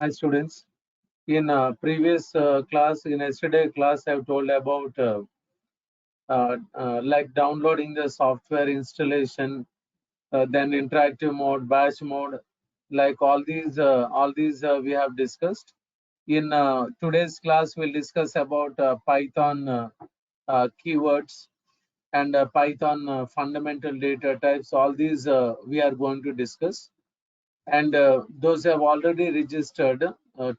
Hi students. In previous class, in yesterday class, I've told about like downloading the software installation, then interactive mode, batch mode, like all these we have discussed. In today's class, we'll discuss about Python keywords and Python fundamental data types. All these we are going to discuss. And those have already registered.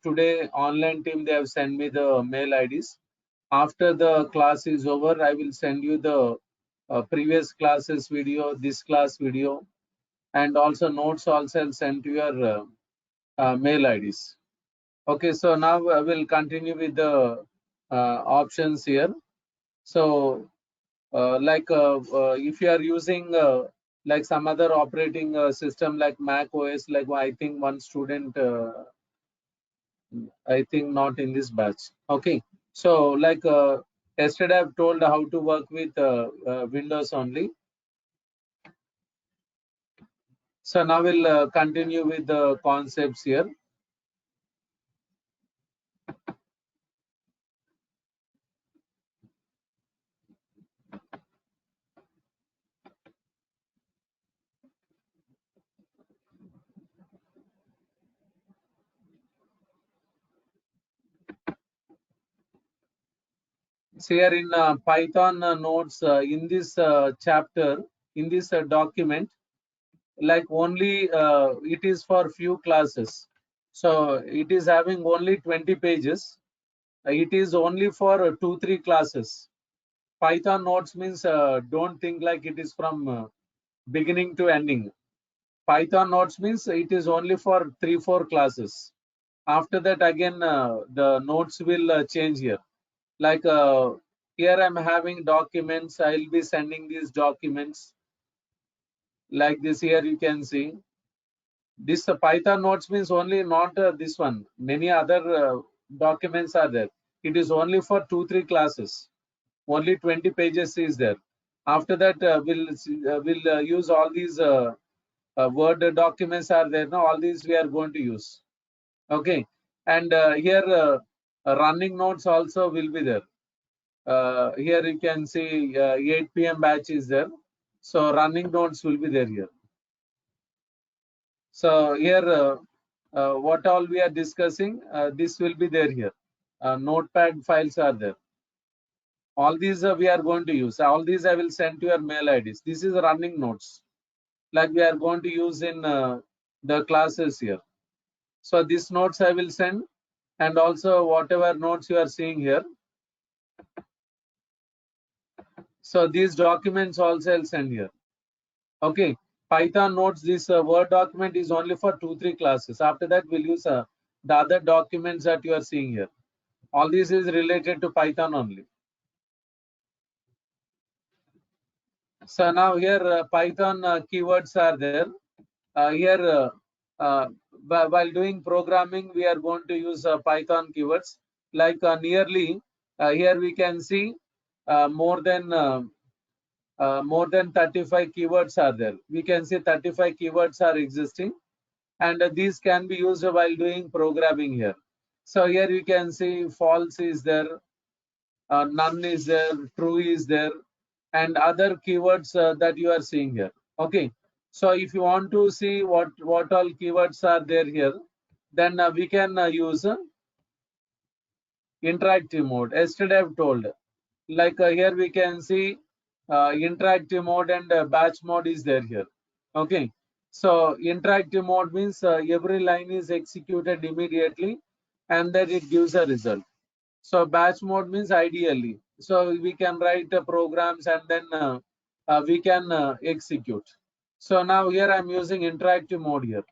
Today, online team, they have sent me the mail IDs. After the class is over, I will send you the previous classes video, this class video, and also notes also I'll send to your mail IDs. Okay, so now I will continue with the options here. So if you are using like some other operating system like Mac OS, like I think one student, I think not in this batch. Okay, so like yesterday I've told how to work with Windows only. So now we'll continue with the concepts here. So here in Python notes in this chapter, in this document, like only it is for few classes. So it is having only 20 pages. It is only for 2-3 classes. Python notes means don't think like it is from beginning to ending. Python notes means it is only for 3-4 classes. After that again the notes will change here. Like here I'm having documents. I'll be sending these documents like this. Here you can see this Python notes means only not this one. Many other documents are there. It is only for 2-3 classes. Only 20 pages is there. After that we'll use all these Word documents are there. Now all these we are going to use. Okay, and here running notes also will be there. Here you can see 8 p.m. batch is there. So running notes will be there here. So here what all we are discussing, this will be there here. Notepad files are there. All these we are going to use. All these I will send to your mail IDs. This is running notes, like we are going to use in the classes here. So these notes I will send, and also whatever notes you are seeing here. So these documents also I'll send here. Okay, Python notes, this Word document is only for 2-3 classes. After that, we'll use the other documents that you are seeing here. All this is related to Python only. So now here Python keywords are there. Here while doing programming, we are going to use Python keywords. Like nearly here we can see more than 35 keywords are there. We can see 35 keywords are existing, and these can be used while doing programming here. So here you can see false is there, none is there, true is there, and other keywords that you are seeing here. Okay, so if you want to see what all keywords are there here, then we can use interactive mode. Yesterday I've told, like here we can see interactive mode and batch mode is there here. Okay, so interactive mode means every line is executed immediately and then it gives a result. So batch mode means ideally, so we can write programs and then we can execute. So now here I'm using interactive mode here.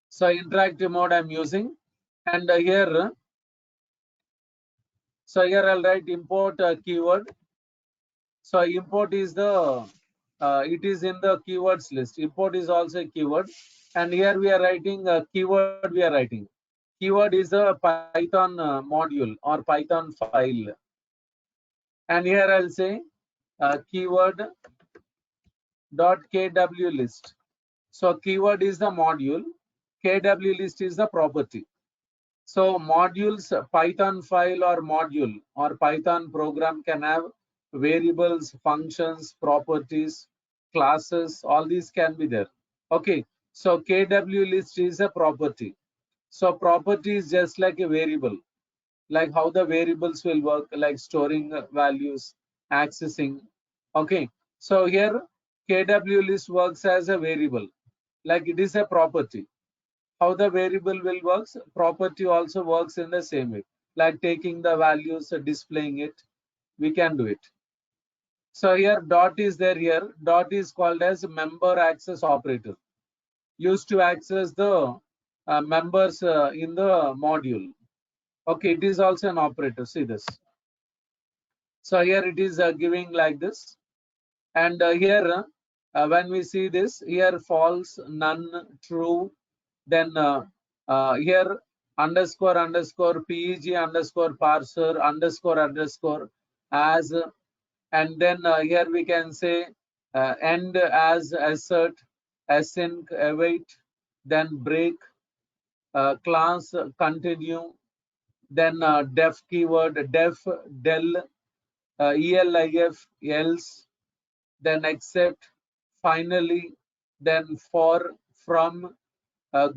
So interactive mode I'm using, and here, so here I'll write import keyword. So import is the it is in the keywords list. Import is also a keyword, and here we are writing a keyword. We are writing keyword is a Python module or Python file, and here I'll say keyword dot kw list. So keyword is the module, KW list is the property. So modules, Python file or module or Python program can have variables, functions, properties, classes, all these can be there. Okay, so KW list is a property. So property is just like a variable, like how the variables will work, like storing values, accessing. Okay, so here KW list works as a variable, like it is a property. How the variable will works, property also works in the same way, like taking the values, displaying it, we can do it. So here dot is there. Here dot is called as member access operator, used to access the members in the module. Okay, it is also an operator. See this. So here it is giving like this, and here when we see this, here false, none, true, then here underscore underscore peg underscore parser underscore underscore as, and then here we can say end as, assert, async, await, then break, class, continue, then def keyword, def, del, elif, else, then except, finally, then for, from,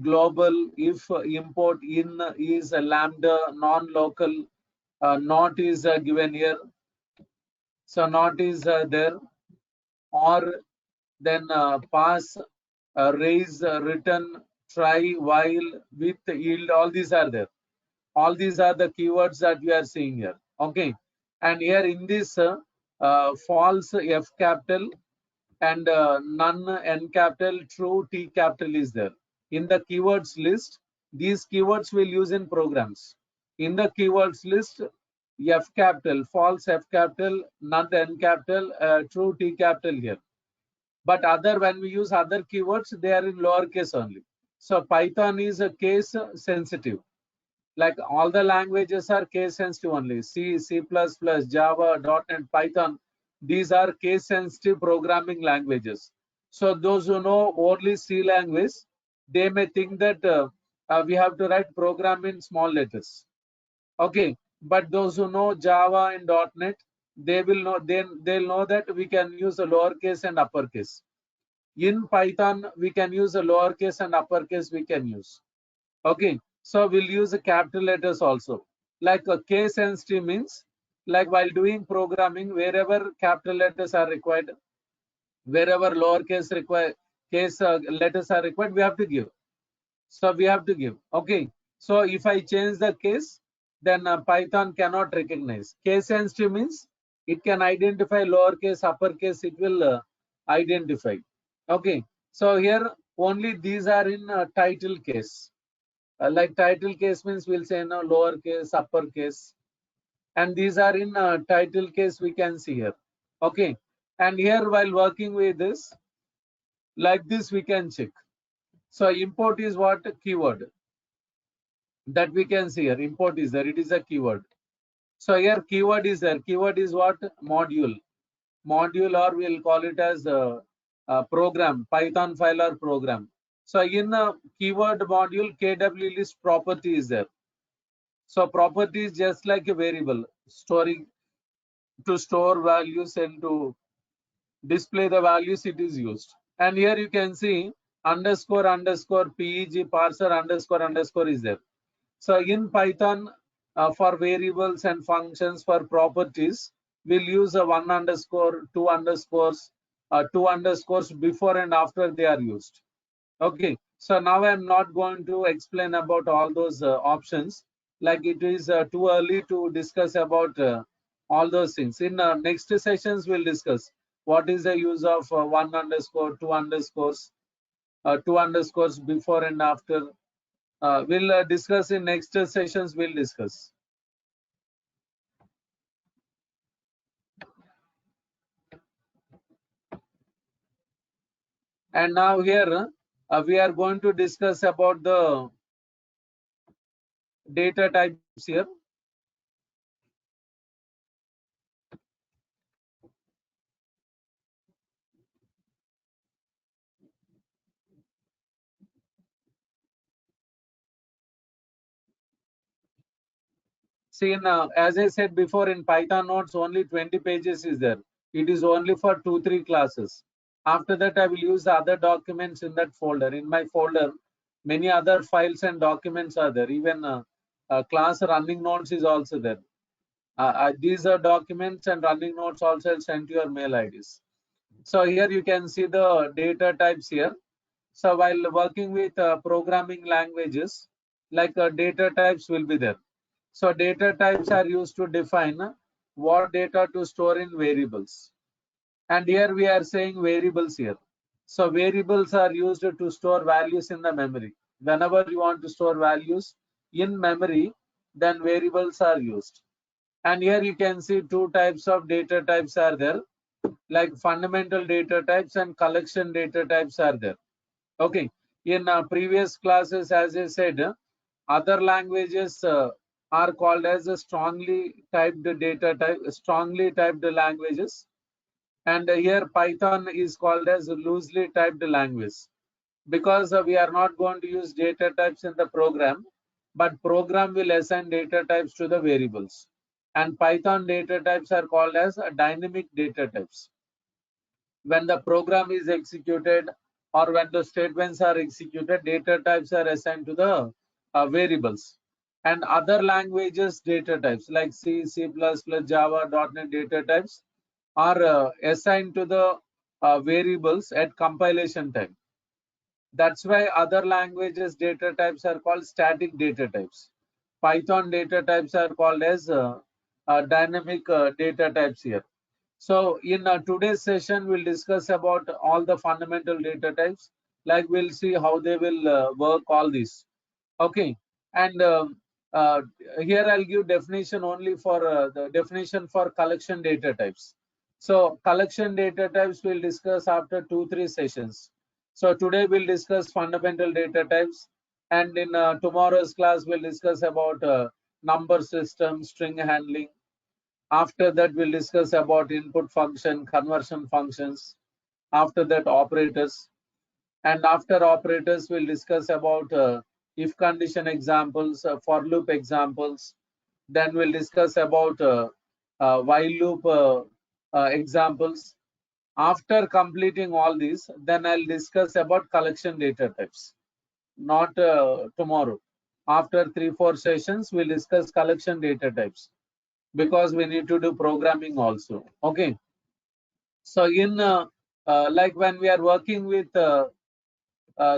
global, if import in is a lambda, non-local, not is given here, so not is there, or then pass, raise, return, try, while, with, yield, all these are there. All these are the keywords that we are seeing here. Okay, and here in this false, F capital, and none, N capital, true, T capital is there. In the keywords list, these keywords will use in programs. In the keywords list, F capital, false, F capital, none, N capital, true, T capital here. But other, when we use other keywords, they are in lowercase only. So Python is a case sensitive. Like all the languages are case sensitive only. C, C++, Java, .NET, Python, these are case sensitive programming languages. So those who know only C language, they may think that we have to write program in small letters. Okay, but those who know Java and .NET, they will know, they'll know that we can use a lowercase and uppercase. In Python, we can use a lowercase and uppercase we can use. Okay, so we'll use the capital letters also. Like a case sensitive means, like while doing programming, wherever capital letters are required, wherever lowercase require case letters are required, we have to give. So we have to give. Okay, so if I change the case, then Python cannot recognize. Case sensitive means it can identify lowercase, uppercase, it will identify. Okay, so here only these are in title case. Like title case means we'll say no, lowercase, uppercase, and these are in title case we can see here. Okay, and here while working with this, like this we can check. So import is what? Keyword that we can see here. Import is there, it is a keyword. So here keyword is there. Keyword is what? Module. Module, or we'll call it as a program, Python file or program. So in a keyword module, KW list property is there. So property is just like a variable, storing, to store values and to display the values it is used. And here you can see underscore underscore peg parser underscore underscore is there. So in Python, for variables and functions, for properties, we'll use a one underscore, two underscores before and after they are used. Okay, so now I'm not going to explain about all those options. Like it is too early to discuss about all those things. In next sessions, we'll discuss what is the use of one underscore, two underscores before and after. We'll discuss in next sessions. We'll discuss. And now here we are going to discuss about the data types here. See, now, as I said before, in Python notes, only 20 pages is there. It is only for 2-3 classes. After that, I will use the other documents in that folder. In my folder, many other files and documents are there. Even class running notes is also there. These are documents and running notes also sent to your mail IDs. So here you can see the data types here. So while working with programming languages, like data types will be there. So data types are used to define what data to store in variables. And here we are saying variables here. So variables are used to store values in the memory. Whenever you want to store values in memory, then variables are used. And here you can see two types of data types are there, like fundamental data types and collection data types are there. Okay. In previous classes, as I said, other languages are called as a strongly typed data type, strongly typed languages. And here Python is called as a loosely typed language, because we are not going to use data types in the program, but program will assign data types to the variables. And Python data types are called as dynamic data types. When the program is executed or when the statements are executed, data types are assigned to the variables. And other languages data types like C, C++, Java, .NET data types are assigned to the variables at compilation time. That's why other languages data types are called static data types. Python data types are called as dynamic data types here. So in today's session, we'll discuss about all the fundamental data types. Like we'll see how they will work all these. Okay, and uh, here I'll give definition only for the definition for collection data types. So collection data types we'll discuss after 2-3 sessions. So today we'll discuss fundamental data types, and in tomorrow's class we'll discuss about number system, string handling. After that, we'll discuss about input function, conversion functions. After that, operators. And after operators, we'll discuss about if condition examples, for loop examples. Then we'll discuss about while loop examples. After completing all these, then I'll discuss about collection data types. Not tomorrow. After 3-4 sessions, we'll discuss collection data types, because we need to do programming also. Okay. So in like when we are working with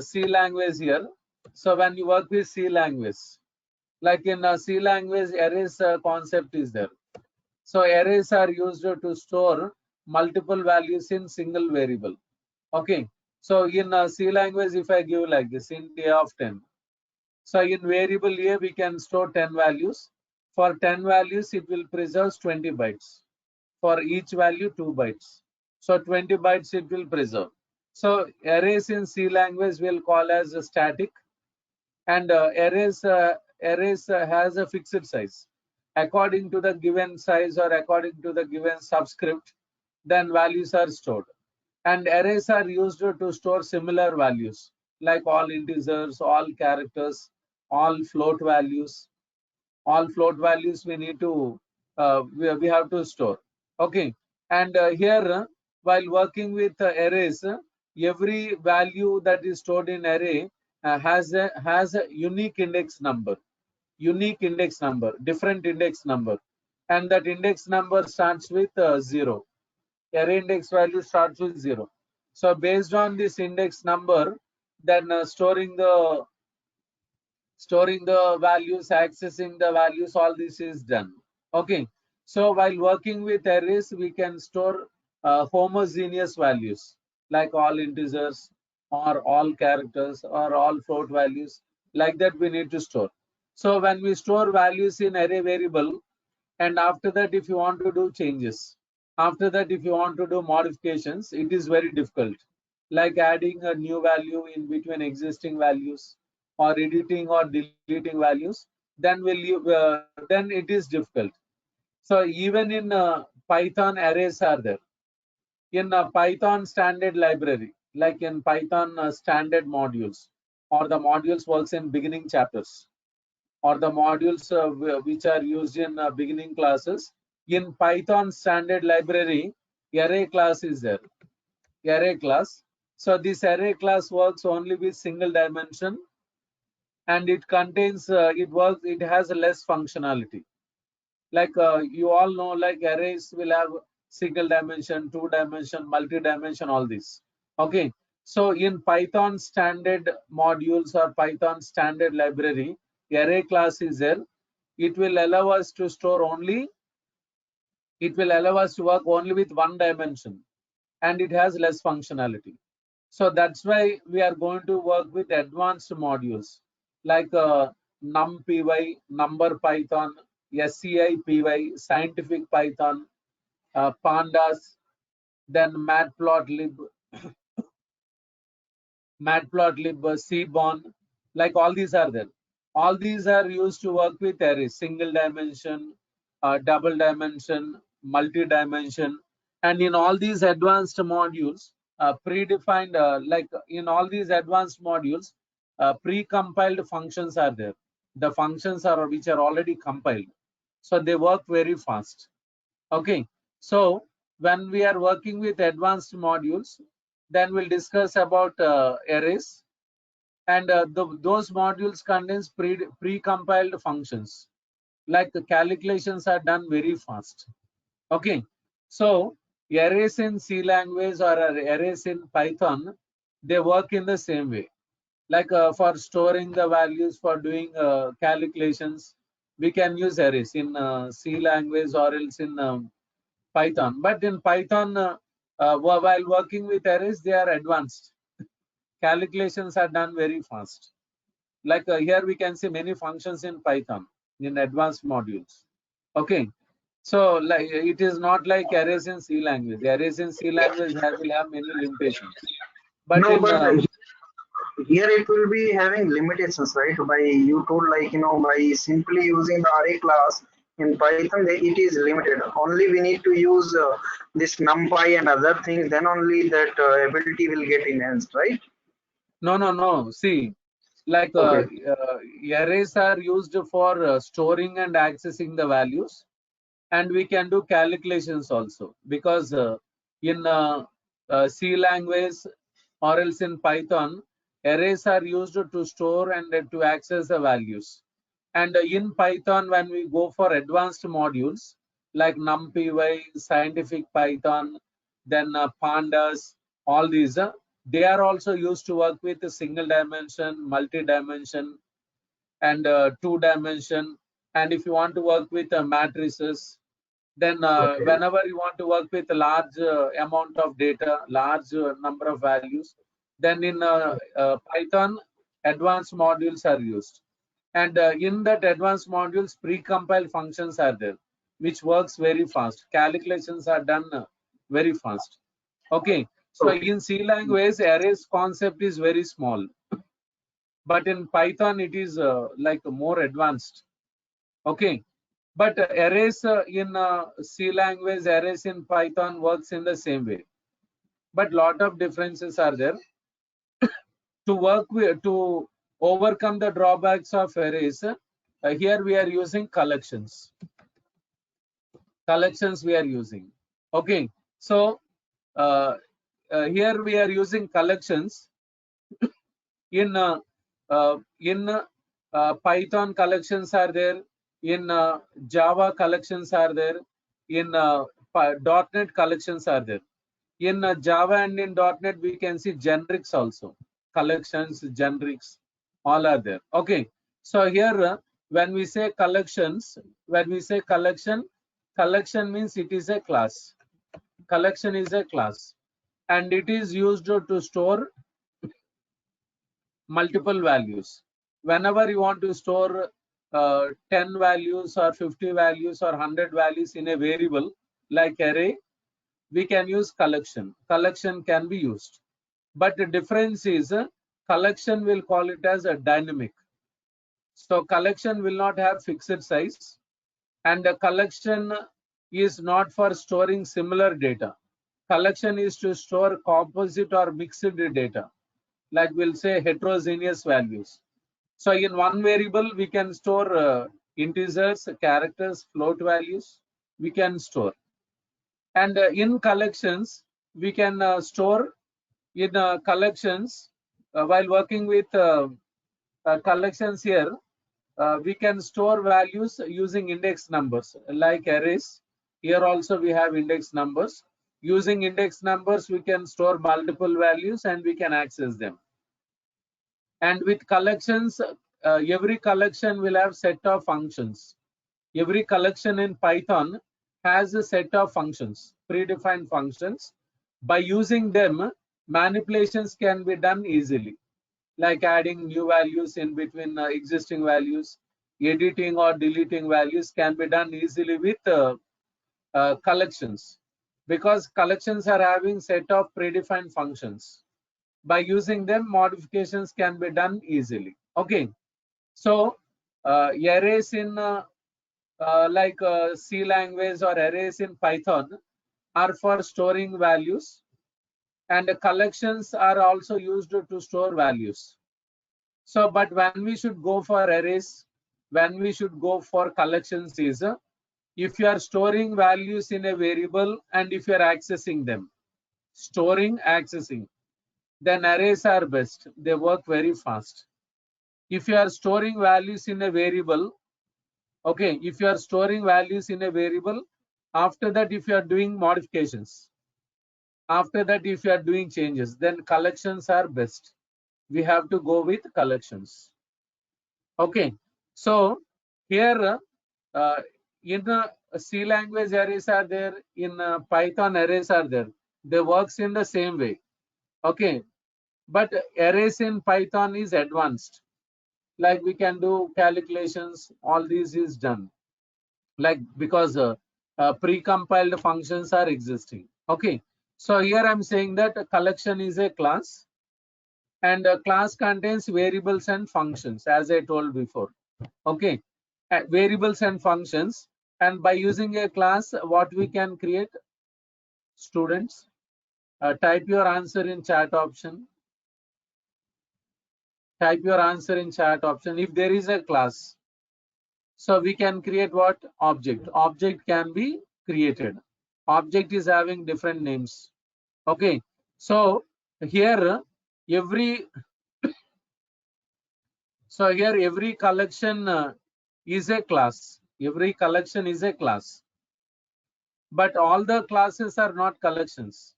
C language here, so when you work with C language, like in C language, arrays concept is there. So arrays are used to store multiple values in single variable. Okay. So in C language, if I give like this, int a of 10. So in variable a, we can store 10 values. For 10 values, it will preserve 20 bytes. For each value, 2 bytes. So 20 bytes it will preserve. So arrays in C language will call as a static, and arrays has a fixed size. According to the given size or according to the given subscript, then values are stored. And arrays are used to store similar values, like all integers, all characters, all float values. All float values we need to we have to store. Okay. And here while working with arrays, every value that is stored in array has a unique index number, different index number, and that index number starts with 0. Array index value starts with 0. So based on this index number, then storing the values, accessing the values, all this is done. Okay. So while working with arrays, we can store homogeneous values, like all integers or all characters or all float values. Like that we need to store. So when we store values in array variable, and after that if you want to do changes, after that if you want to do modifications, it is very difficult, like adding a new value in between existing values or editing or deleting values, then it is difficult. So even in Python, arrays are there. In Python standard library, like in Python standard modules, or the modules works in beginning chapters. or the modules which are used in beginning classes. In Python standard library, array class is there. Array class. So this array class works only with single dimension, and it contains it has less functionality. Like you all know, like arrays will have single dimension, two dimension, multi-dimension, all this. Okay, so in Python standard modules or Python standard library, array class is there. It will allow us to store only, it will allow us to work only with one dimension, and it has less functionality. So that's why we are going to work with advanced modules like NumPy, Number Python, SCI Py, Scientific Python, Pandas, then Matplotlib, Seaborn, like all these are there. All these are used to work with arrays, single dimension, double dimension, multi-dimension, and in all these advanced modules, predefined, like in all these advanced modules, pre-compiled functions are there. The functions are which are already compiled, so they work very fast. Okay, so when we are working with advanced modules, then we'll discuss about arrays, and those modules contains pre-compiled functions, like the calculations are done very fast. Okay, so arrays in C language or arrays in Python, they work in the same way. Like for storing the values, for doing calculations, we can use arrays in C language or else in Python. But in Python, while working with arrays, they are advanced. Calculations are done very fast. Like here we can see many functions in Python in advanced modules. Okay, so like it is not like arrays in C language. Arrays in C language will have many limitations. But No, in but here it will be having limitations, right? By you told, like, by simply using the array class in Python, it is limited. Only we need to use this NumPy and other things, then only that ability will get enhanced, right? no. See, like Okay. arrays are used for storing and accessing the values, and we can do calculations also, because in C language or else in Python, arrays are used to store and to access the values. And in Python, when we go for advanced modules like NumPy, Scientific Python, then Pandas, all these, they are also used to work with a single dimension, multi-dimension, and two dimension. And if you want to work with matrices, then Okay. whenever you want to work with a large amount of data, large number of values, then in Python, advanced modules are used. And in that advanced modules, pre-compiled functions are there, which works very fast. Calculations are done very fast. Okay, so Okay. in C language, arrays concept is very small, but in Python, it is like more advanced. Okay, but arrays in C language, arrays in Python works in the same way. But lot of differences are there. To work with, to overcome the drawbacks of arrays, here we are using collections. Collections we are using. Okay, so here we are using collections in Python. Collections are there, in Java collections are there, in .NET collections are there. In Java and in .NET we can see generics also. Collections, generics, all are there. Okay, so here when we say collections, when we say collection, collection means it is a class. Collection is a class, and it is used to store multiple values. Whenever you want to store 10 values or 50 values or 100 values in a variable like array, we can use collection. Collection can be used. But the difference is collection will call it as a dynamic. So collection will not have fixed size, and the collection is not for storing similar data. Collection is to store composite or mixed data, like we'll say heterogeneous values. So in one variable, we can store integers, characters, float values, we can store. And in collections, we can store in collections while working with collections here. We can store values using index numbers like arrays. Here also we have index numbers. Using index numbers, we can store multiple values and we can access them. And with collections, every collection will have set of functions. Every collection in Python has a set of functions, predefined functions. By using them, manipulations can be done easily, like adding new values in between existing values, editing or deleting values can be done easily with collections, because collections are having set of predefined functions. By using them, modifications can be done easily. Okay, so arrays in C language or arrays in Python are for storing values, and collections are also used to store values. So, but when we should go for arrays, when we should go for collections is if you are storing values in a variable and if you are accessing them, storing, accessing, then arrays are best. They work very fast. If you are storing values in a variable, okay, if you are storing values in a variable, after that, if you are doing modifications, after that, if you are doing changes, then collections are best. We have to go with collections. Okay, so here in C language arrays are there, in Python arrays are there. They works in the same way. Okay, but arrays in Python is advanced. Like we can do calculations, all these is done. Like because pre-compiled functions are existing. Okay, so here I'm saying that a collection is a class, and a class contains variables and functions, as I told before. Okay, variables and functions, and by using a class, what we can create, students, type your answer in chat option. Type your answer in chat option. If there is a class, so we can create what? Object. Object can be created. Object is having different names. Okay, so here every every collection is a class. Every collection is a class, but all the classes are not collections.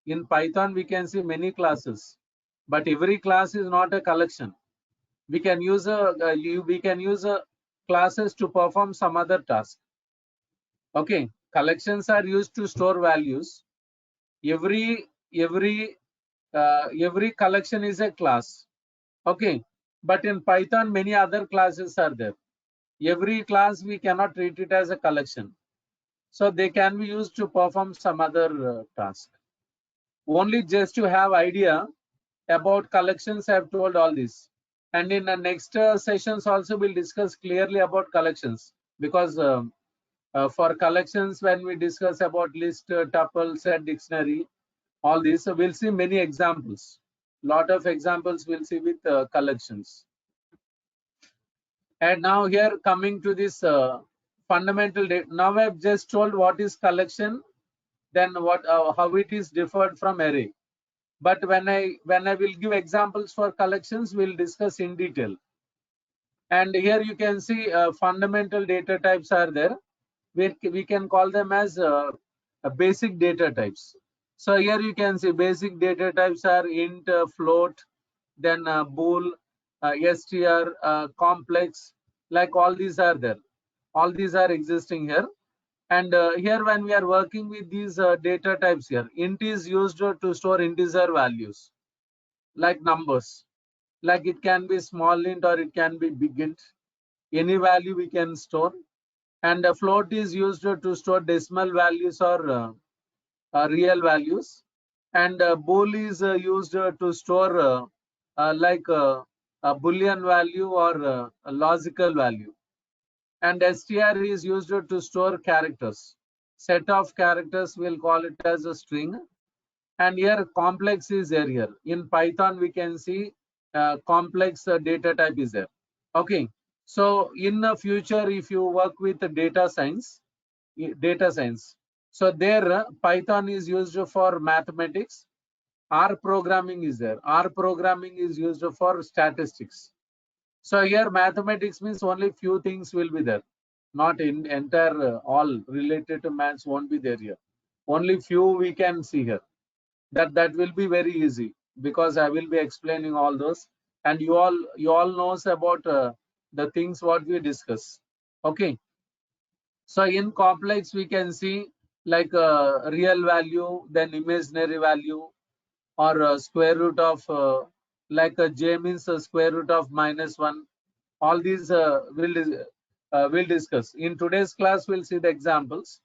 In Python, we can see many classes, but every class is not a collection. We can use classes to perform some other task. Okay, collections are used to store values. Every collection is a class. Okay, but in Python, many other classes are there. Every class we cannot treat it as a collection, so they can be used to perform some other task. Only just to have idea about collections, I have told all this, and in the next sessions also we'll discuss clearly about collections, because for collections, when we discuss about list, tuple, set, dictionary, all these, so we'll see many examples. Lot of examples we'll see with collections. And now here coming to this fundamental data. Now I've just told what is collection, then what how it is differed from array. But when I will give examples for collections, we'll discuss in detail. And here you can see fundamental data types are there. We can call them as basic data types. So here you can see basic data types are int, float, then bool, str, complex, like all these are there. All these are existing here. And here when we are working with these data types here, int is used to store integer values like numbers. Like it can be small int or it can be big int. Any value we can store. And float is used to store decimal values or real values. And bool is used to store like a boolean value or a logical value. And str is used to store characters. Set of characters, we'll call it as a string. And here complex is there here. In Python, we can see complex data type is there. Okay, so in the future, if you work with data science, so there Python is used for mathematics. R programming is there. R programming is used for statistics. So here mathematics means only few things will be there, not in entire all related to maths won't be there here. Only few we can see here. That will be very easy because I will be explaining all those, and you all knows about the things what we discuss. Okay, so in complex we can see like real value, then imaginary value, or square root of like j means square root of -1. All these we'll discuss in today's class. We'll see the examples,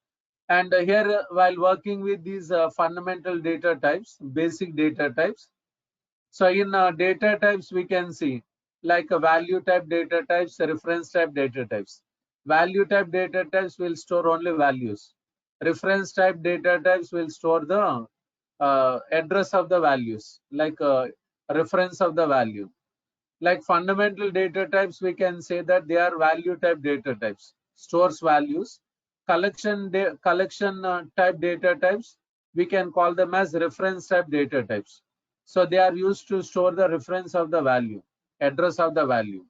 and here while working with these fundamental data types, basic data types. So in data types we can see like a value type data types, reference type data types. Value type data types will store only values. Reference type data types will store the address of the values, like reference of the value. Like fundamental data types, we can say that they are value type data types, stores values. Collection type data types, we can call them as reference type data types. So they are used to store the reference of the value, address of the value.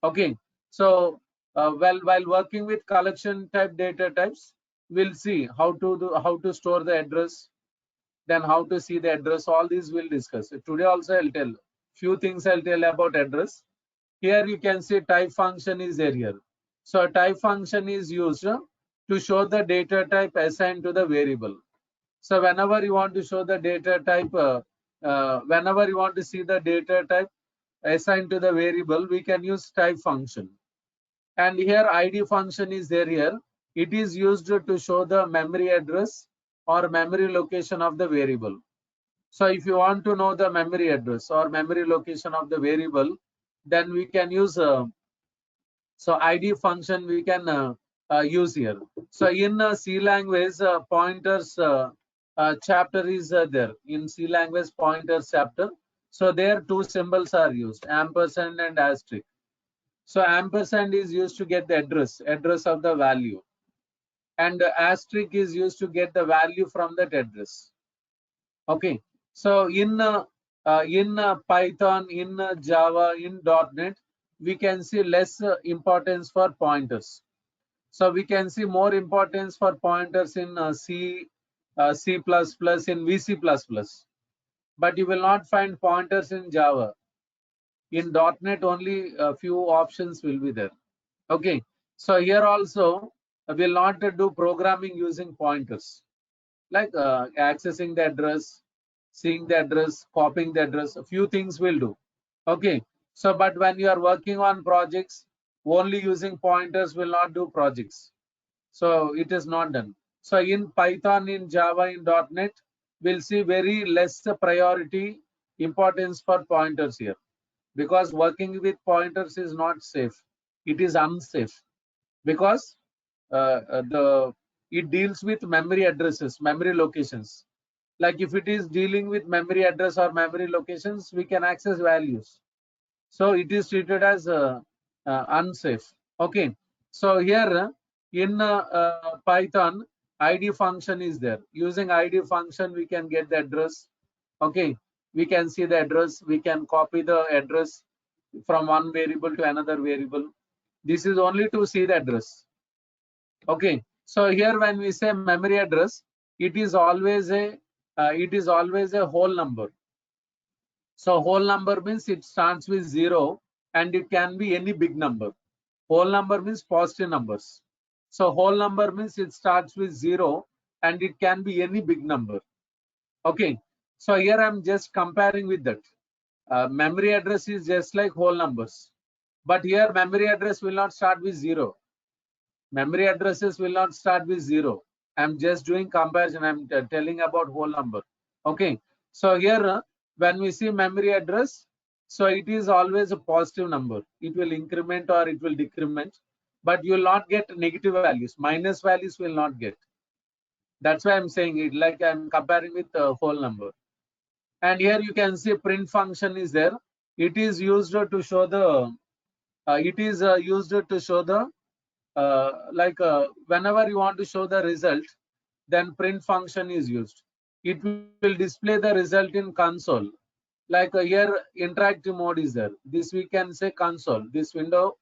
Okay, so while working with collection type data types, we'll see how to store the address, then how to see the address. All these we'll discuss today. Also I'll tell few things. I'll tell about address. Here you can see type function is there here. So a type function is used to show the data type assigned to the variable. So whenever you want to show the data type, whenever you want to see the data type assigned to the variable, we can use type function. And here id function is there here. It is used to show the memory address or memory location of the variable. So if you want to know the memory address or memory location of the variable, then we can use so id function we can use here. So in C language, pointers chapter is there. In C language pointers chapter, so there two symbols are used, ampersand and asterisk. So ampersand is used to get the address of the value, and asterisk is used to get the value from that address. Okay, so in Python, in Java, in .NET, we can see less importance for pointers. So we can see more importance for pointers in C, C++, in VC++. But you will not find pointers in Java. In .NET, only a few options will be there. Okay, so here also we'll not do programming using pointers, like accessing the address, seeing the address, copying the address. A few things will do. Okay, so but when you are working on projects, only using pointers will not do projects. So it is not done. So in Python, in Java, in .NET, we'll see very less priority importance for pointers here, because working with pointers is not safe. It is unsafe because it deals with memory addresses, memory locations. Like if it is dealing with memory address or memory locations, we can access values. So it is treated as unsafe. Okay, so here in Python, id function is there. Using id function we can get the address. Okay, we can see the address, we can copy the address from one variable to another variable. This is only to see the address. Okay, so here when we say memory address, it is always a whole number. So whole number means it starts with 0 and it can be any big number. Whole number means positive numbers. So whole number means it starts with 0 and it can be any big number. Okay, so here I'm just comparing with that. Memory address is just like whole numbers, but here memory address will not start with 0. Memory addresses will not start with 0. I'm just doing comparison. I'm telling about whole number. Okay, so here when we see memory address, so it is always a positive number. It will increment or it will decrement, but you will not get negative values. Minus values will not get. That's why I'm saying it like I'm comparing with a whole number. And here you can see print function is there. It is used to show the It is used to show the whenever you want to show the result, then print function is used. It will display the result in console. Like here interactive mode is there. This we can say console. This window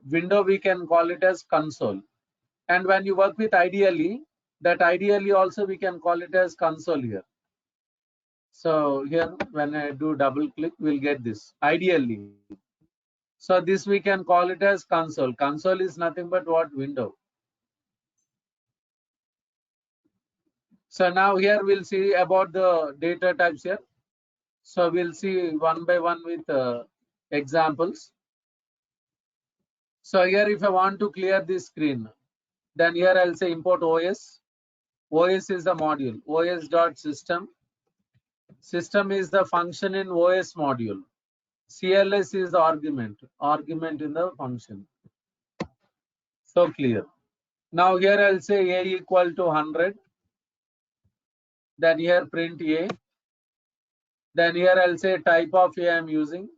we can call it as console. And when you work with ideally, that ideally also we can call it as console here. So here when I do double click, we'll get this ideally. So this we can call it as console. Console is nothing but what? Window. So now here we'll see about the data types here. So we'll see one by one with examples. So here if I want to clear this screen, then here I'll say import OS. OS is the module. OS.system. System is the function in OS module. CLS is the argument in the function. So clear. Now here I'll say A equal to 100. Then here print A. Then here I'll say type of A I'm using.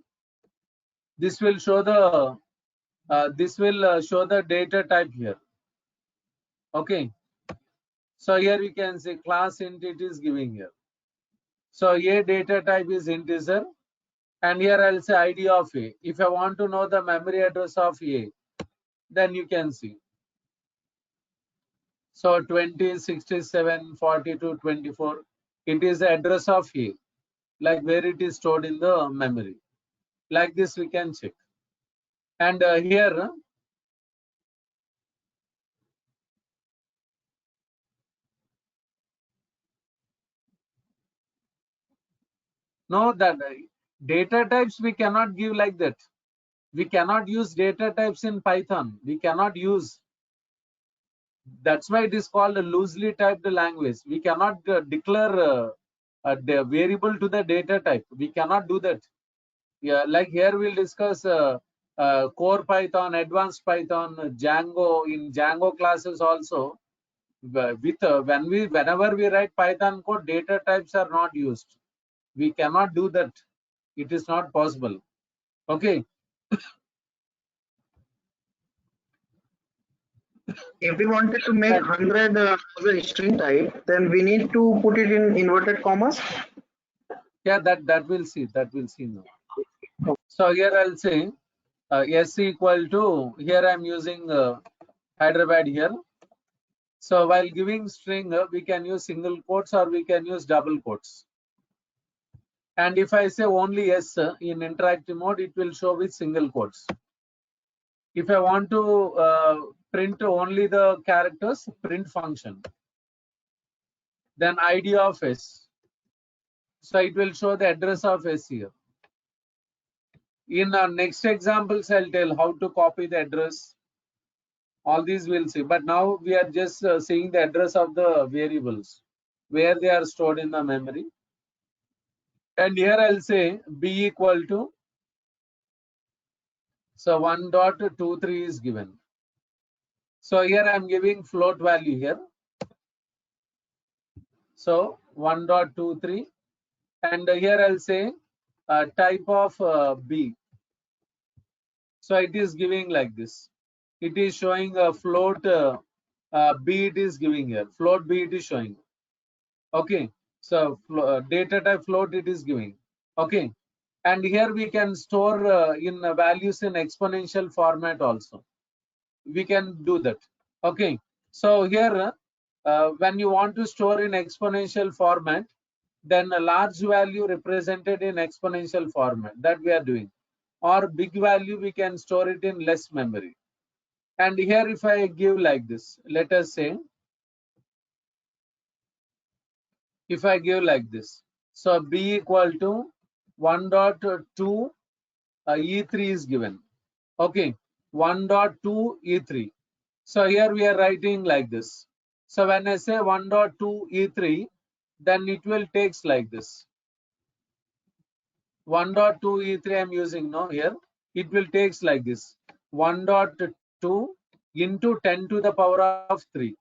This will show the show the data type here. Okay. So here you can see class int it is giving here. So A data type is integer. And here I'll say ID of A. If I want to know the memory address of A, then you can see. So 20, 67, 42, 24. It is the address of A, like where it is stored in the memory. Like this we can check. And here, no, that data types we cannot give like that. We cannot use data types in Python. We cannot use. That's why it is called a loosely typed language. We cannot declare a variable to the data type. We cannot do that. Yeah, like here we'll discuss core Python, advanced Python, Django. In Django classes also, with whenever we write Python code, data types are not used. We cannot do that. It is not possible. Okay. If we wanted to make 100 as a string type, then we need to put it in inverted commas. Yeah, that we'll see. That we'll see now. So here I'll say S equal to, here I'm using Hyderabad here. So while giving string, we can use single quotes or we can use double quotes. And if I say only S in interactive mode, it will show with single quotes. If I want to print only the characters, print function. Then ID of S. So it will show the address of S here. In next examples, I'll tell how to copy the address. All these we'll see. But now we are just seeing the address of the variables, where they are stored in the memory. And here I'll say B equal to, so 1.23 is given. So here I'm giving float value here. So 1.23. And here I'll say type of B. So it is giving like this. It is showing a float B it is giving here. Float B it is showing. Okay. So data type float it is giving. Okay. And here we can store in values in exponential format also. We can do that. Okay. So here when you want to store in exponential format, then a large value represented in exponential format, that we are doing. Or big value we can store it in less memory. And here if I give like this, let us say, if I give like this, so B equal to 1.2 E3 is given. Okay, 1.2 E3. So here we are writing like this. So when I say 1.2 E3, then it will takes like this. 1.2 E3 I'm using now here. It will takes like this. 1.2 into 10 to the power of 3.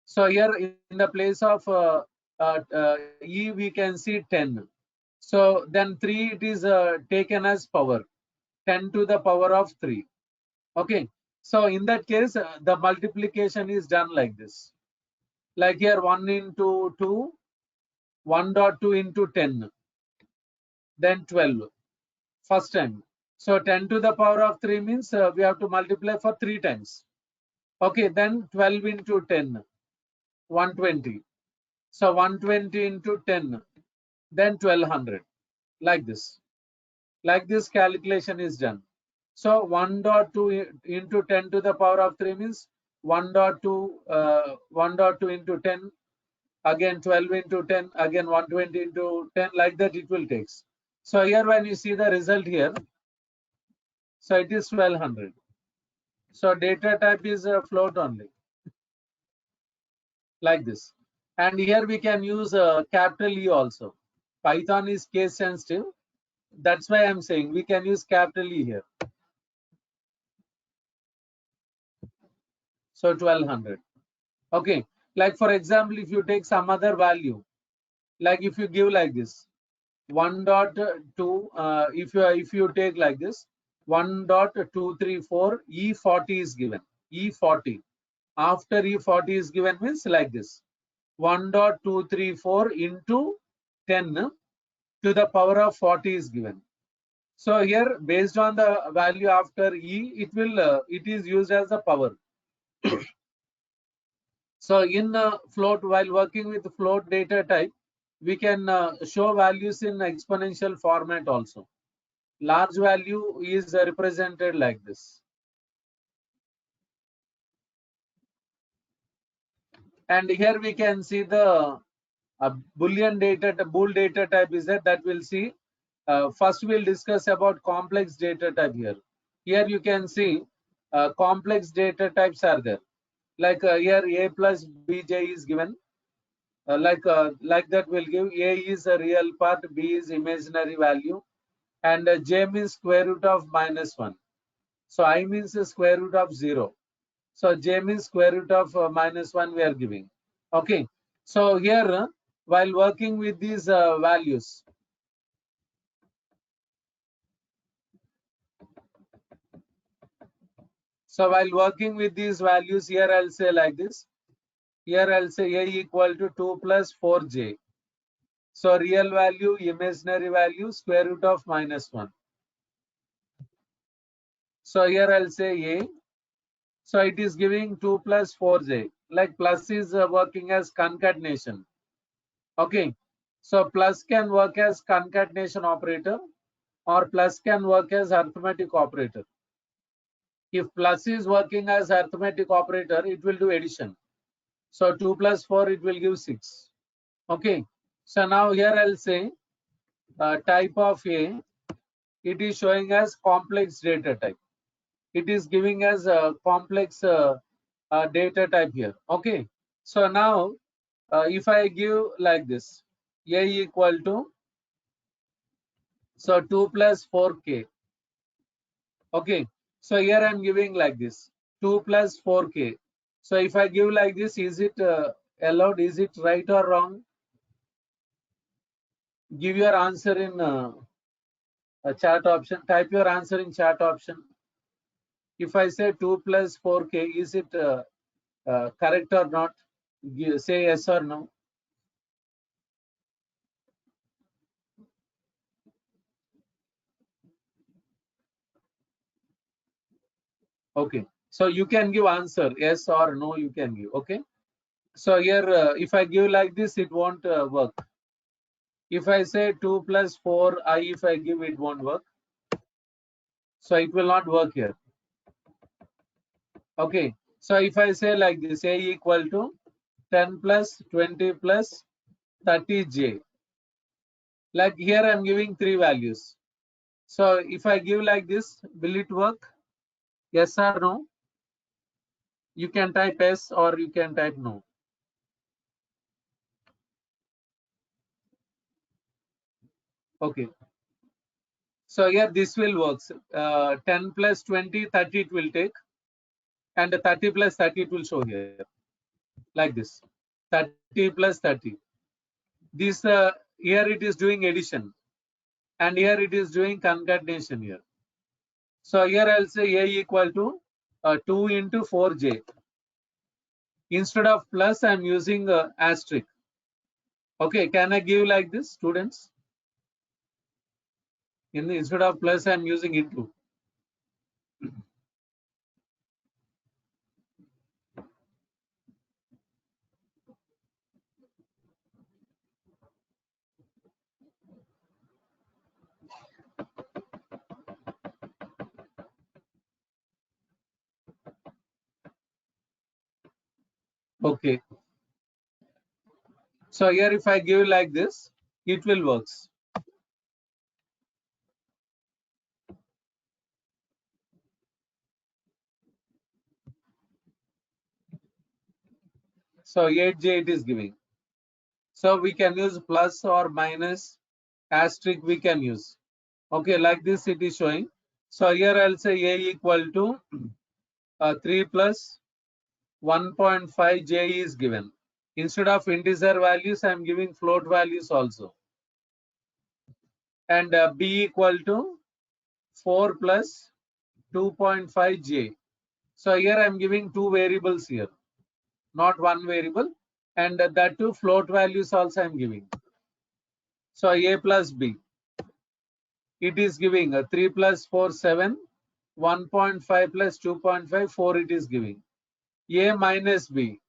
So here in the place of E we can see 10. So then 3 it is taken as power. 10 to the power of 3. Okay, so in that case, the multiplication is done like this. Like here, 1 into 2, 1.2 into 10, then 12, first time. So 10 to the power of 3 means we have to multiply for 3 times. Okay, then 12 into 10, 120. So 120 into 10, then 1200, like this. Like this calculation is done. So 1.2 into 10 to the power of 3 means 1.2, 1.2 into 10, again 12 into 10, again 120 into 10, like that it will take. So here when you see the result here, so it is 1200. So data type is a float only, like this. And here we can use capital E also. Python is case sensitive. That's why I'm saying we can use capital E here. So 1200. Okay. Like for example, if you take some other value, like if you give like this, 1.2, if you take like this, 1.234 E40 is given. E40. After E40 is given means like this. 1.234 into 10 to the power of 40 is given. So here, based on the value after E, it is used as a power. So in float, while working with float data type, we can show values in exponential format also. Large value is represented like this. And here we can see the Boolean data, bool data type is that we'll see. First, we'll discuss about complex data type here. Here you can see complex data types are there. Like here A plus Bj is given. Like that we'll give A is a real part, B is imaginary value, and J means square root of -1. So I means the square root of 0. So J means square root of -1 we are giving. Okay. So here, while working with these values, so while working with these values here, I'll say like this. Here I'll say A equal to 2 plus 4J. So real value, imaginary value, square root of -1. So here I'll say A. So it is giving 2 plus 4J. Like plus is working as concatenation. Okay. So plus can work as concatenation operator, or plus can work as arithmetic operator. If plus is working as arithmetic operator, it will do addition. So 2 plus 4, it will give 6. Okay. So now here I'll say type of A, it is showing as complex data type. It is giving us a complex data type here. Okay. So now if I give like this, A equal to, so 2 plus 4K. Okay. So here I'm giving like this, 2 plus 4K. So if I give like this, is it allowed? Is it right or wrong? Give your answer in a chat option. Type your answer in chat option. If I say 2 plus 4K, is it correct or not? Say yes or no. Okay. So you can give answer yes or no. You can give. Okay. So here, if I give like this, it won't work. If I say 2 plus 4I, if I give, it won't work. So it will not work here. Okay. So if I say like this, A equal to 10 plus 20 plus 30J. Like here I'm giving 3 values. So if I give like this, will it work? Yes or no? You can type yes or you can type no. Okay. So here this will work. 10 plus 20, 30 it will take. And 30 plus 30 it will show here. Like this. 30 plus 30. This here it is doing addition. And here it is doing concatenation here. So here I'll say a equal to 2 into 4j. Instead of plus, I'm using asterisk. Okay, can I give like this, students? Instead of plus, I'm using into. Okay. So here if I give like this, it will works. So 8j it is giving. So we can use plus or minus, asterisk we can use. Okay, like this it is showing. So here I'll say a equal to 3 plus 1.5 j is given. Instead of integer values, I'm giving float values also. And b equal to 4 plus 2.5 j. So here I'm giving two variables here, not one variable. And that two float values also I'm giving. So a plus b. It is giving 3 plus 4, 7. 1.5 plus 2.5, 4 it is giving. A minus b.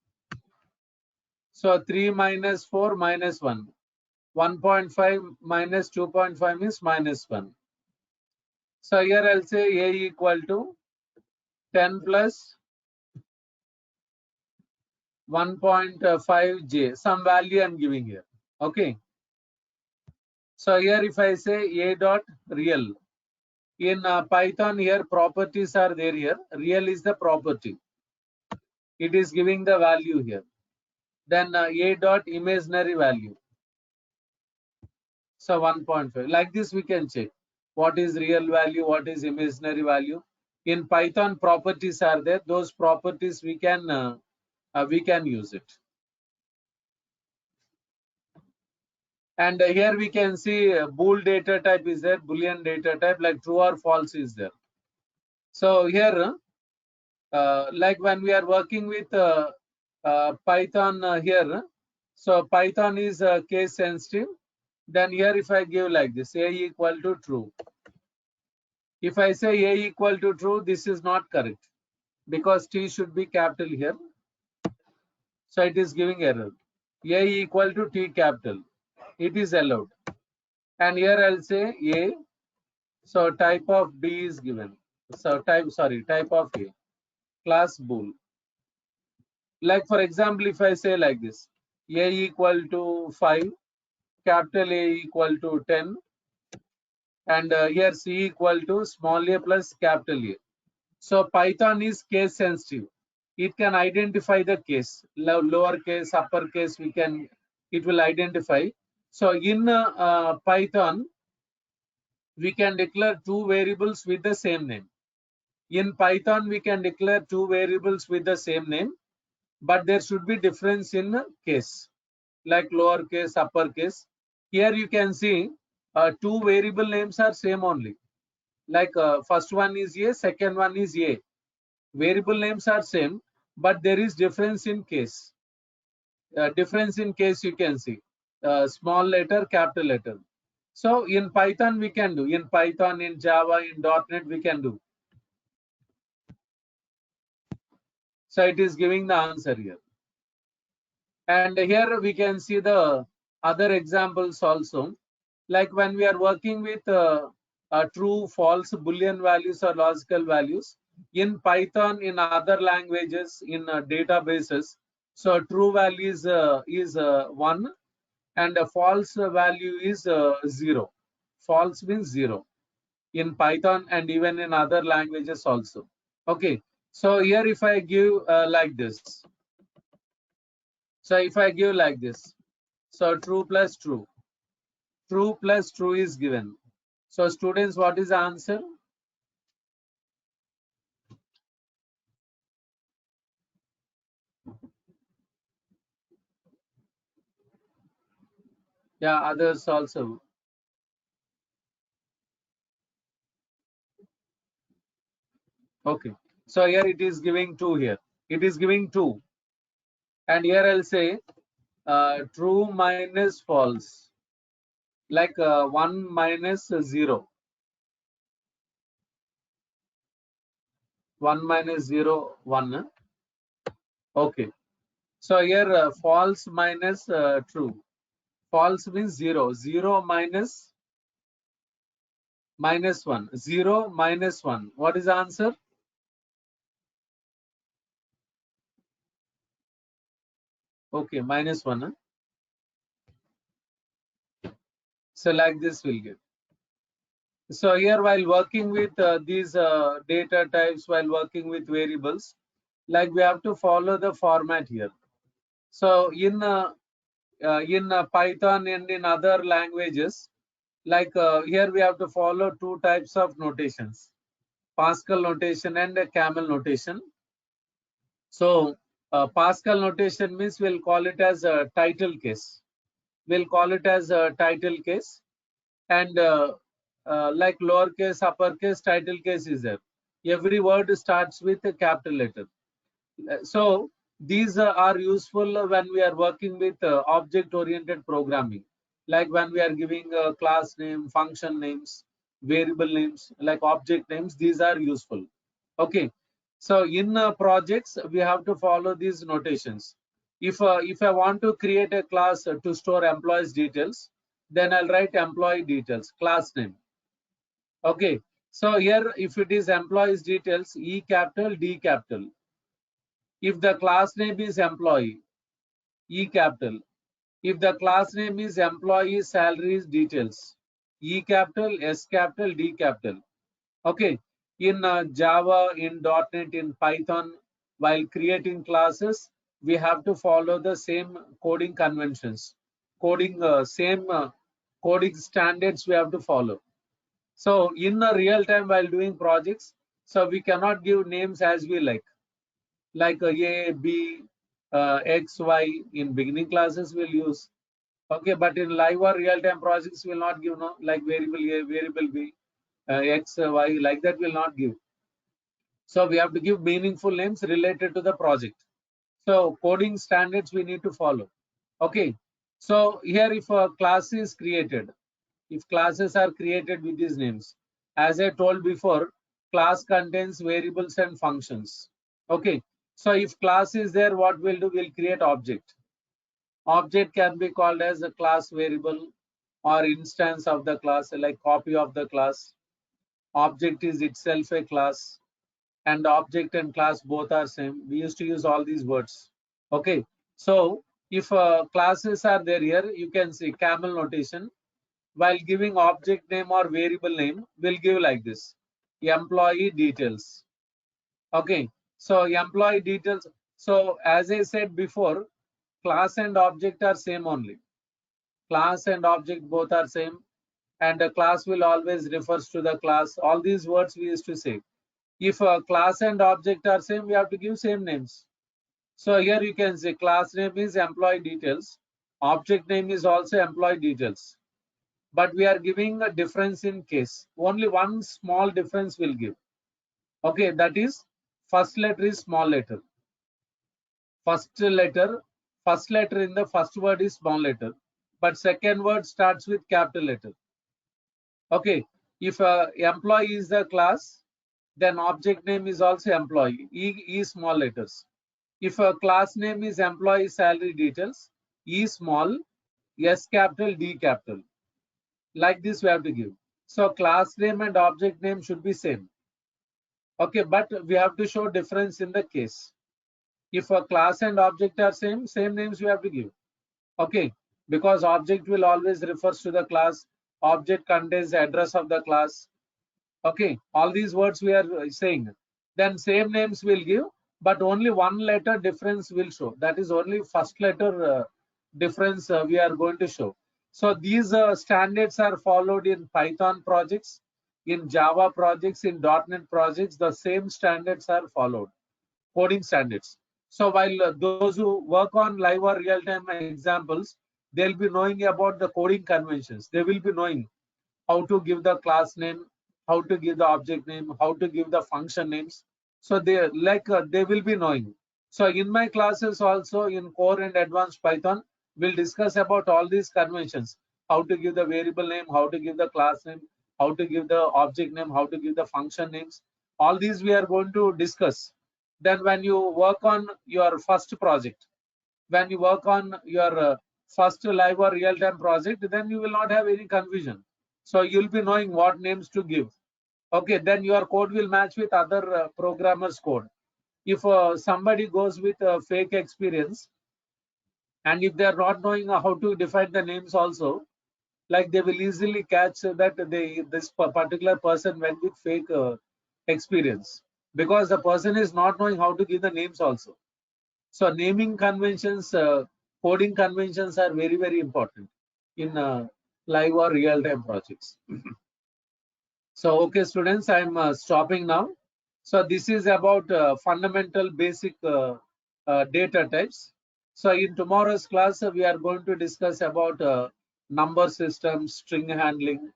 So 3 minus 4 minus 1. 1.5 minus 2.5 means minus 1. So here I'll say a equal to 10 plus 1.5 j. Some value I'm giving here. Okay. So here if I say a dot real. In Python here properties are there here. Real is the property. It is giving the value here. Then a dot imaginary value. So 1.5. Like this we can check what is real value, what is imaginary value. In Python properties are there. Those properties we can use it. And here we can see bool data type is there, boolean data type like true or false is there. So here like when we are working with Python here, so Python is case sensitive. Then here if I give like this, a equal to true. If I say a equal to true, this is not correct because t should be capital here. So it is giving error. A equal to t capital. It is allowed. And here I'll say a. So type of B is given. So type of A. Class bool. Like for example, if I say like this, A equal to 5, capital A equal to 10, and here C equal to small a plus capital A. So Python is case sensitive. It can identify the case, lower case, upper case, it will identify. So in Python, we can declare two variables with the same name. In Python, we can declare two variables with the same name, but there should be difference in case, like lowercase, uppercase. Here you can see two variable names are same only. Like first one is A, second one is A. Variable names are same, but there is difference in case. Difference in case you can see. Small letter, capital letter. So in Python we can do. In Python, in Java, in .NET we can do. So it is giving the answer here. And here we can see the other examples also. Like when we are working with true, false, Boolean values or logical values in Python, in other languages, in databases. So true value is 1 and a false value is 0. False means 0 in Python and even in other languages also. Okay. So here if I give like this. So if I give like this. So true plus true. True plus true is given. So students, what is the answer? Yeah, others also. Okay. So here it is giving 2 here. It is giving 2. And here I'll say true minus false. Like 1 minus 0. 1 minus 0, 1. Okay. So here false minus true. False means 0. 0 minus 1. 0 minus 1. What is the answer? Okay, minus 1. So like this will give. So here while working with these data types, while working with variables, like we have to follow the format here. So in Python and in other languages, like here we have to follow 2 types of notations, Pascal notation and Camel notation. So Pascal notation means we'll call it as a title case. We'll call it as a title case, and like lowercase, uppercase, title case is there. Every word starts with a capital letter. So these are useful when we are working with object-oriented programming, like when we are giving class name, function names, variable names, like object names. These are useful. Okay. So in projects, we have to follow these notations. If I want to create a class to store employees details, then I'll write employee details, class name. Okay. So here, if it is employees details, E capital, D capital. If the class name is employee, E capital. If the class name is employee salaries details, E capital, S capital, D capital. Okay. In Java, in .NET, in Python, while creating classes, we have to follow the same coding conventions, same coding standards we have to follow. So in the real time while doing projects, so we cannot give names as we like A, B, X, Y. In beginning classes we'll use. Okay, but in live or real time projects will not give no like variable A, variable B, X, Y, like that will not give. So we have to give meaningful names related to the project. So coding standards we need to follow. Okay. So here if a class is created, if classes are created with these names, as I told before, class contains variables and functions. Okay. So if class is there, what we'll do, we'll create object. Object can be called as a class variable or instance of the class, like copy of the class. Object is itself a class, and object and class both are same. We used to use all these words. Okay. So if classes are there here, you can see camel notation. While giving object name or variable name, we'll give like this: employee details. Okay. So employee details. So as I said before, class and object are same only. Class and object both are same, and a class will always refers to the class. All these words we used to say. If class and object are same, we have to give same names. So here you can say class name is employee details. Object name is also employee details. But we are giving a difference in case. Only one small difference will give. Okay, that is first letter is small letter. First letter in the first word is small letter, but second word starts with capital letter. Okay, if employee is the class, then object name is also employee, E small letters. If a class name is employee salary details, E small, S capital, D capital. Like this we have to give. So class name and object name should be same. Okay, but we have to show difference in the case. If a class and object are same names we have to give. Okay, because object will always refers to the class. Object contains the address of the class. Okay, all these words we are saying. Then same names will give, but only one letter difference will show. That is only first letter difference we are going to show. So these standards are followed in Python projects, in Java projects, in .NET projects. The same standards are followed, coding standards. So while those who work on live or real-time examples, they'll be knowing about the coding conventions. They will be knowing how to give the class name, how to give the object name, how to give the function names. So they will be knowing. So in my classes also in core and advanced Python, we'll discuss about all these conventions, how to give the variable name, how to give the class name, how to give the object name, how to give the function names. All these we are going to discuss. Then when you work on your first project, when you work on your first live or real-time project, then you will not have any confusion. So you'll be knowing what names to give. Okay, then your code will match with other programmers' code. If somebody goes with a fake experience, and if they are not knowing how to define the names also, like they will easily catch that this particular person went with fake experience, because the person is not knowing how to give the names also. So naming conventions, coding conventions are very, very important in live or real-time projects. So, okay, students, I'm stopping now. So this is about fundamental basic data types. So in tomorrow's class, we are going to discuss about number systems, string handling.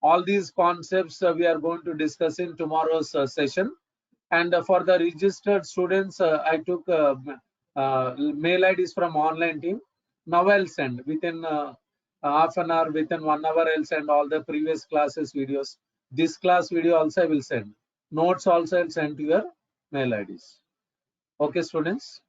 All these concepts we are going to discuss in tomorrow's session. And for the registered students, I took mail IDs from online team. Now I'll send within half an hour, within 1 hour, I'll send all the previous classes videos. This class video also I will send. Notes also I'll send to your mail IDs. Okay, students.